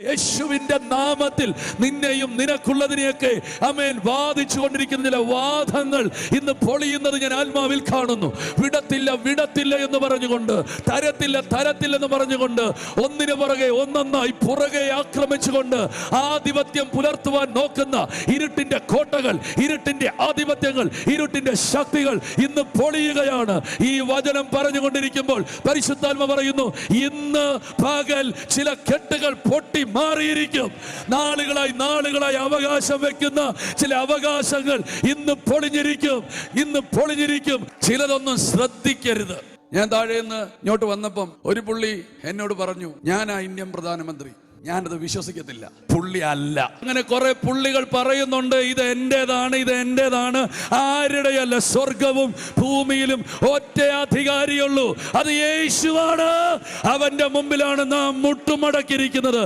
യേശുവിന്റെ നാമത്തിൽ നിന്നെയും നിനക്കുള്ളതിനെയൊക്കെ ആമേൻ വാദിച്ചു കൊണ്ടിരിക്കുന്ന ചില വാദങ്ങൾ ഇന്ന് പൊളിയുന്നത് ഞാൻ ആത്മാവിൽ കാണുന്നു. വിടത്തില്ല എന്ന് പറഞ്ഞുകൊണ്ട്, തരത്തില്ലെന്ന് പറഞ്ഞുകൊണ്ട്, ഒന്നിനു പുറകെ ഒന്നൊന്നായി പുറകെ ആക്രമിച്ചുകൊണ്ട് ആധിപത്യം പുലർത്തുവാൻ നോക്കുന്ന ഇരുട്ടിന്റെ കോട്ടകൾ, ഇരുട്ടിന്റെ ആധിപത്യങ്ങൾ, ഇരുട്ടിന്റെ ശക്തികൾ ഇന്ന് പൊളിയുകയാണ്. ഈ വചനം പറഞ്ഞുകൊണ്ടിരിക്കുമ്പോൾ പരിശുദ്ധാത്മ പറയുന്നു, ഇന്ന് പകൽ ചില കെട്ടുകൾ പൊട്ടി മാറിയിരിക്കും. നാളുകളായി അവകാശം വെക്കുന്ന ചില അവകാശങ്ങൾ ഇന്ന് പൊളിഞ്ഞിരിക്കും. ചിലതൊന്നും ശ്രദ്ധിക്കരുത്. ഞാൻ താഴെ നിന്ന് ഇങ്ങോട്ട് വന്നപ്പം ഒരു പുള്ളി എന്നോട് പറഞ്ഞു, ഞാനാ ഇന്ത്യൻ പ്രധാനമന്ത്രി. ഞാനത് വിശ്വസിക്കത്തില്ല. പുള്ളി അല്ല. അങ്ങനെ കുറെ പുള്ളികൾ പറയുന്നുണ്ട്, ഇത് എന്റേതാണ്. ആരുടെയല്ല, സ്വർഗവും ഭൂമിയിലും ഒറ്റ അധികാരിയുള്ളൂ, അത് യേശുവാണ്. അവന്റെ മുമ്പിലാണ് നാം മുട്ടുമടക്കിയിരിക്കുന്നത്.